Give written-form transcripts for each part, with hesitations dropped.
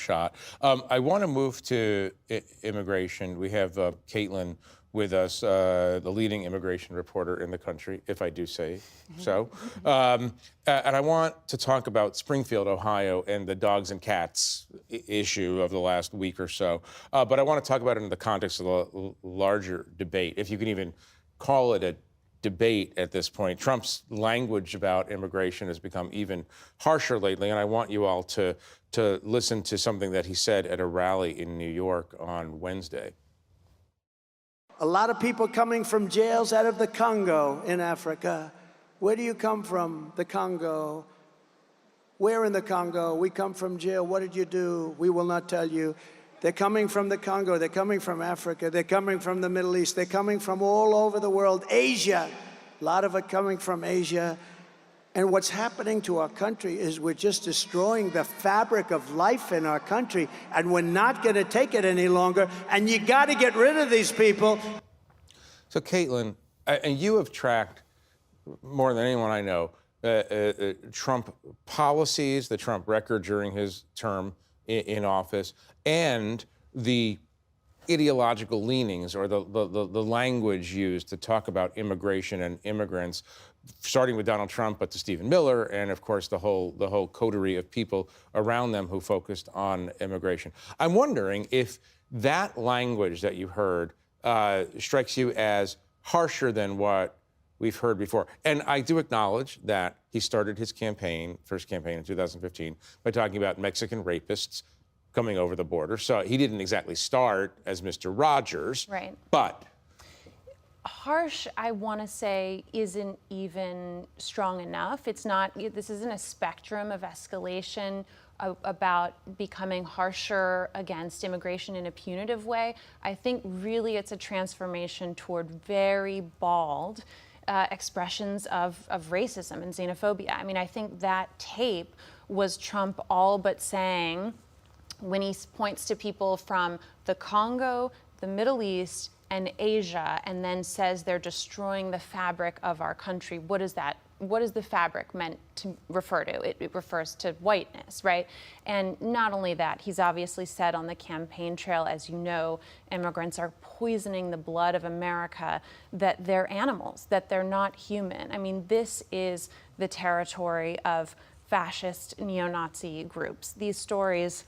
shot. I want to move to immigration. We have Caitlin with us, the leading immigration reporter in the country, if I do say so. And I want to talk about Springfield, Ohio, and the dogs and cats issue of the last week or so. But I want to talk about it in the context of a larger debate, if you can even call it a debate at this point. Trump's language about immigration has become even harsher lately, and I want you all to listen to something that he said at a rally in New York on Wednesday. A lot of people coming from jails out of the Congo in Africa. Where do you come from? The Congo. Where in the Congo? We come from jail. What did you do? We will not tell you. They're coming from the Congo. They're coming from Africa. They're coming from the Middle East. They're coming from all over the world. Asia. A lot of it coming from Asia. And what's happening to our country is we're just destroying the fabric of life in our country, and we're not going to take it any longer, and you got to get rid of these people. So, Caitlin, and you have tracked, more than anyone I know, Trump policies, the Trump record during his term in office, and the ideological leanings or the language used to talk about immigration and immigrants, starting with Donald Trump, but to Stephen Miller, and of course the whole coterie of people around them who focused on immigration. I'm wondering if that language that you heard strikes you as harsher than what we've heard before. And I do acknowledge that he started his campaign, first campaign in 2015, by talking about Mexican rapists coming over the border. So he didn't exactly start as Mr. Rogers, right? But harsh, I want to say, isn't even strong enough. It's not, this isn't a spectrum of escalation about becoming harsher against immigration in a punitive way. I think really it's a transformation toward very bald expressions of racism and xenophobia. I mean, I think that tape was Trump all but saying, when he points to people from the Congo, the Middle East, and Asia, and then says they're destroying the fabric of our country. What is that? What is the fabric meant to refer to? It refers to whiteness, right? And not only that, he's obviously said on the campaign trail, as you know, immigrants are poisoning the blood of America, that they're animals, that they're not human. I mean, this is the territory of fascist neo-Nazi groups. These stories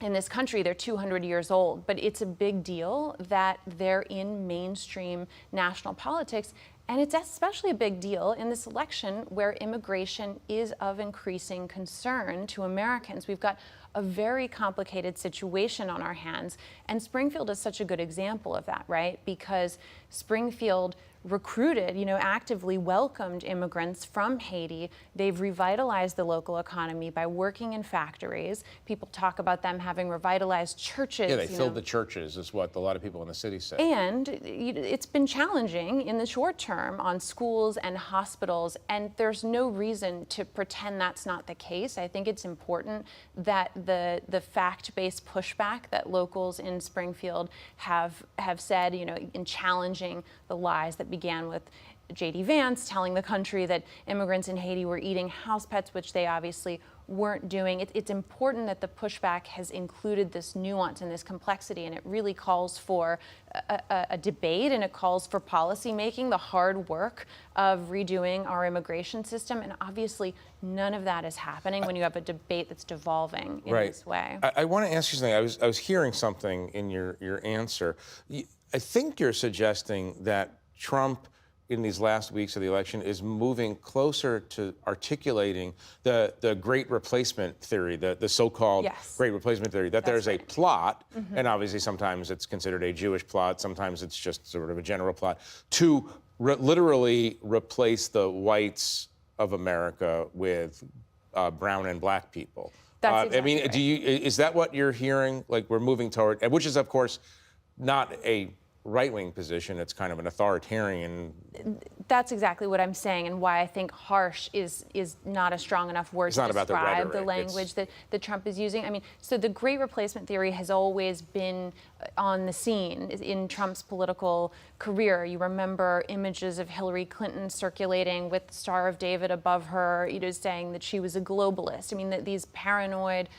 in this country, they're 200 years old, but it's a big deal that they're in mainstream national politics. And it's especially a big deal in this election where immigration is of increasing concern to Americans. We've got a very complicated situation on our hands. And Springfield is such a good example of that, right? Because Springfield recruited, actively welcomed immigrants from Haiti. They've revitalized the local economy by working in factories. People talk about them having revitalized churches. Yeah, they filled the churches, is what a lot of people in the city say. And it's been challenging in the short term on schools and hospitals, and there's no reason to pretend that's not the case. I think it's important that the fact-based pushback that locals in Springfield have said, in challenging the lies that began with J.D. Vance telling the country that immigrants in Haiti were eating house pets, which they obviously weren't doing. It's important that the pushback has included this nuance and this complexity, and it really calls for a debate, and it calls for policy making, the hard work of redoing our immigration system. And obviously, none of that is happening when you have a debate that's devolving in this way. I want to ask you something. I was hearing something in your answer. I think you're suggesting that Trump, in these last weeks of the election, is moving closer to articulating the great replacement theory, the so-called great replacement theory, that there's a plot, and obviously sometimes it's considered a Jewish plot, sometimes it's just sort of a general plot, to literally replace the whites of America with brown and black people. That's exactly I mean, right. Is that what you're hearing? Like, we're moving toward, which is, of course, not a right-wing position. It's kind of an authoritarian That's exactly what I'm saying, and why I think harsh is not a strong enough word It's to not about the describe the rhetoric, language that Trump is using. I mean, so the great replacement theory has always been on the scene in Trump's political career. You remember images of Hillary Clinton circulating with the Star of David above her, saying that she was a globalist. I mean, these paranoid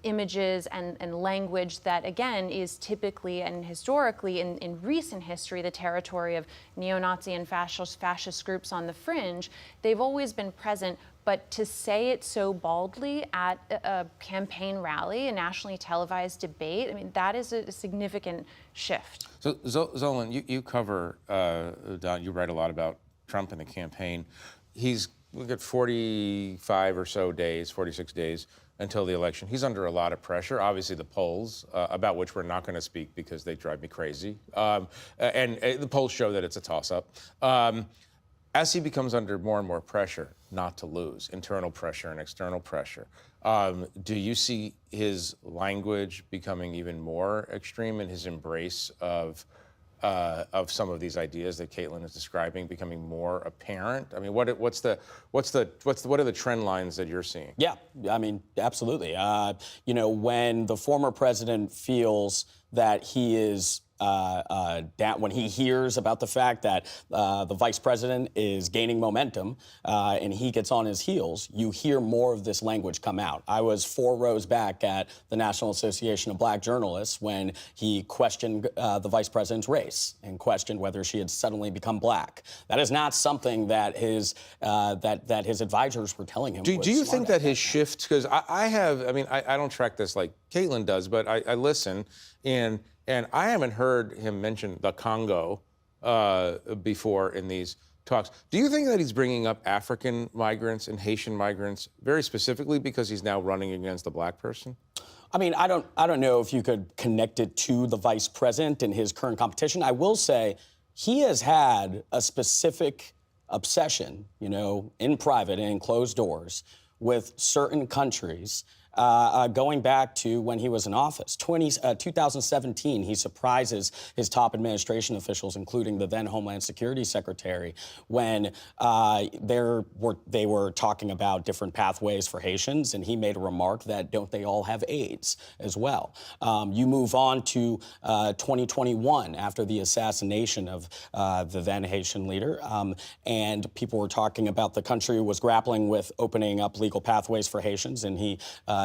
images and language that, again, is typically and historically in recent history the territory of neo-Nazi and fascist groups on the fringe. They've always been present, but to say it so baldly at a campaign rally, a nationally televised debate, I mean, that is a significant shift. So, Zolan, you cover, you write a lot about Trump and the campaign. We've got 45 or so days, 46 days until the election. He's under a lot of pressure. Obviously, the polls, about which we're not going to speak because they drive me crazy. And the polls show that it's a toss-up. As he becomes under more and more pressure not to lose, internal pressure and external pressure, do you see his language becoming even more extreme in his embrace of some of these ideas that Caitlin is describing becoming more apparent? I mean, what are the trend lines that you're seeing? Yeah, I mean, absolutely. When the former president feels that he is when he hears about the fact that the vice president is gaining momentum and he gets on his heels, you hear more of this language come out. I was 4 rows back at the National Association of Black Journalists when he questioned the vice president's race and questioned whether she had suddenly become black. That is not something that his advisors were telling him. Do you think that his shift, because I don't track this like Caitlin does, but I listen, and I haven't heard him mention the Congo before in these talks. Do you think that he's bringing up African migrants and Haitian migrants very specifically because he's now running against a black person? I mean, I don't know if you could connect it to the vice president and his current competition. I will say he has had a specific obsession, in private and in closed doors with certain countries. Going back to when he was in office. 2017, he surprises his top administration officials, including the then Homeland Security Secretary, when they were talking about different pathways for Haitians, and he made a remark that don't they all have AIDS as well. You move on to 2021, after the assassination of the then Haitian leader, and people were talking about the country was grappling with opening up legal pathways for Haitians, and he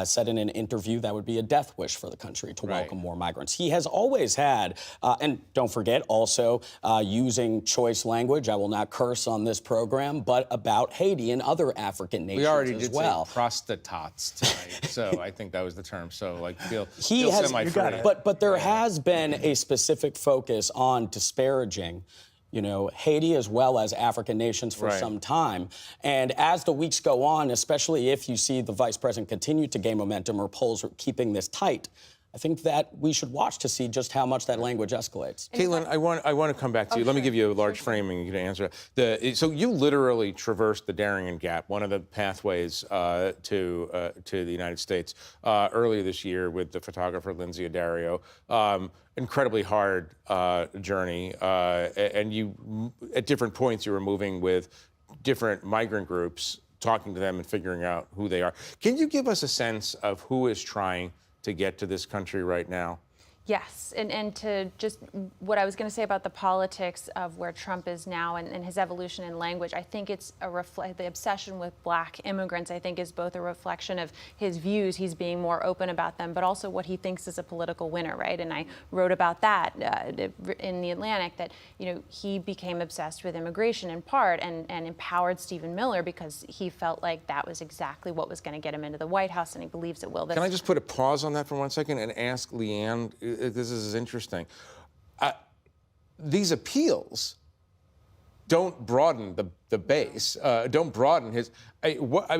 said in an interview that would be a death wish for the country to welcome more migrants. He has always had, and don't forget, also using choice language. I will not curse on this program, but about Haiti and other African nations as well. We already did say prostatots tonight, so I think that was the term. So, feel semi-free. But there has been a specific focus on disparaging Haiti as well as African nations for some time. And as the weeks go on, especially if you see the vice president continue to gain momentum or polls are keeping this tight, I think that we should watch to see just how much that language escalates. Caitlin, I want to come back to you. Let me give you a large framing. You can answer it. So you literally traversed the Darien Gap, one of the pathways to the United States, earlier this year with the photographer Lindsay Addario. Incredibly hard journey, and you, at different points, you were moving with different migrant groups, talking to them and figuring out who they are. Can you give us a sense of who is trying to get to this country right now? Yes, and to just what I was going to say about the politics of where Trump is now and his evolution in language, I think it's the obsession with black immigrants, I think, is both a reflection of his views, he's being more open about them, but also what he thinks is a political winner, right? And I wrote about that in The Atlantic, that, he became obsessed with immigration in part and empowered Stephen Miller because he felt like that was exactly what was going to get him into the White House, and he believes it will. Can I just put a pause on that for 1 second and ask Leanne? This is interesting. These appeals don't broaden the base. Don't broaden his. What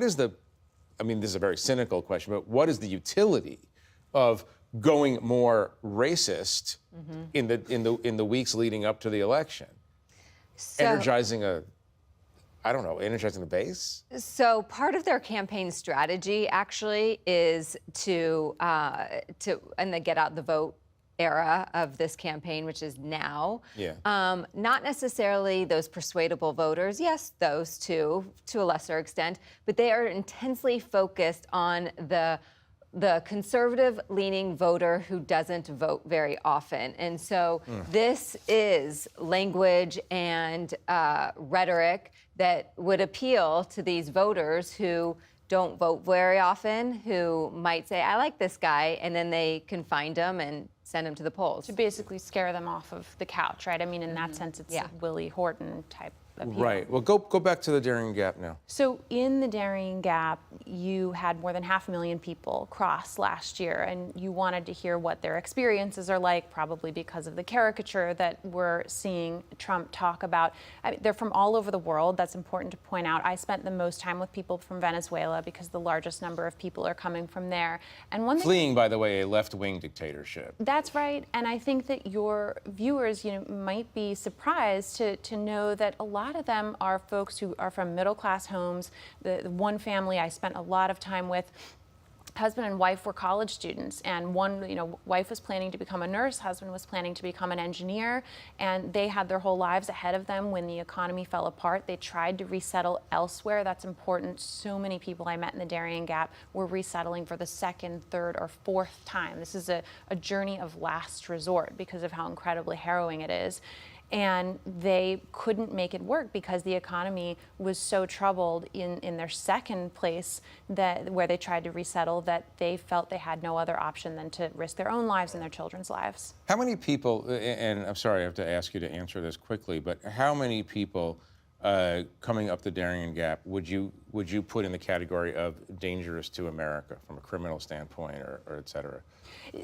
is the? I mean, this is a very cynical question, but what is the utility of going more racist in the weeks leading up to the election? Energizing the base? So part of their campaign strategy actually is to and the get out the vote era of this campaign, which is now. Yeah. Not necessarily those persuadable voters, yes, those too, to a lesser extent, but they are intensely focused on the conservative-leaning voter who doesn't vote very often. And so this is language and rhetoric that would appeal to these voters who don't vote very often, who might say, I like this guy, and then they can find him and send him to the polls. To basically scare them off of the couch, right? I mean, in that sense, it's a Willie Horton type appeal. Right. Well, go back to the Darien Gap now. So in the Darien Gap, you had more than 500,000 people cross last year, and you wanted to hear what their experiences are like, probably because of the caricature that we're seeing Trump talk about. I mean, they're from all over the world. That's important to point out. I spent the most time with people from Venezuela because the largest number of people are coming from there. And one thing, Fleeing, by the way, a left-wing dictatorship. that's right, and I think that your viewers, might be surprised to know that a lot of them are folks who are from middle-class homes. The one family I spent a lot of time with, husband and wife were college students, and one, wife was planning to become a nurse, husband was planning to become an engineer, and they had their whole lives ahead of them when the economy fell apart. They tried to resettle elsewhere. That's important. So many people I met in the Darien Gap were resettling for the second, third, or fourth time. This is a journey of last resort because of how incredibly harrowing it is. And they couldn't make it work because the economy was so troubled in their second place where they tried to resettle, that they felt they had no other option than to risk their own lives and their children's lives. How many people, and I'm sorry I have to ask you to answer this quickly, but how many people coming up the Darien Gap would you put in the category of dangerous to America from a criminal standpoint or et cetera?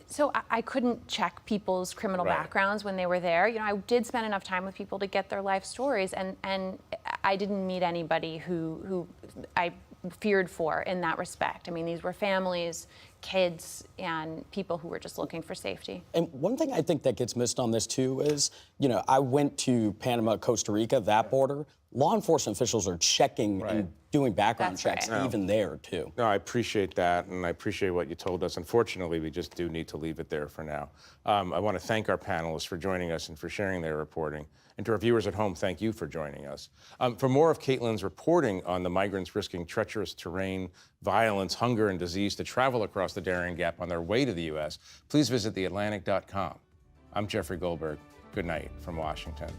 So I couldn't check people's criminal backgrounds when they were there. I did spend enough time with people to get their life stories, and I didn't meet anybody who I feared for in that respect. I mean, these were families, kids, and people who were just looking for safety. And one thing I think that gets missed on this too is, I went to Panama, Costa Rica, that border. Law enforcement officials are checking and doing background checks even there too. No, I appreciate that, and I appreciate what you told us. Unfortunately, we just do need to leave it there for now. I want to thank our panelists for joining us and for sharing their reporting. And to our viewers at home, thank you for joining us. For more of Caitlin's reporting on the migrants risking treacherous terrain, violence, hunger, and disease to travel across the Darien Gap on their way to the U.S., please visit theatlantic.com. I'm Jeffrey Goldberg. Good night from Washington.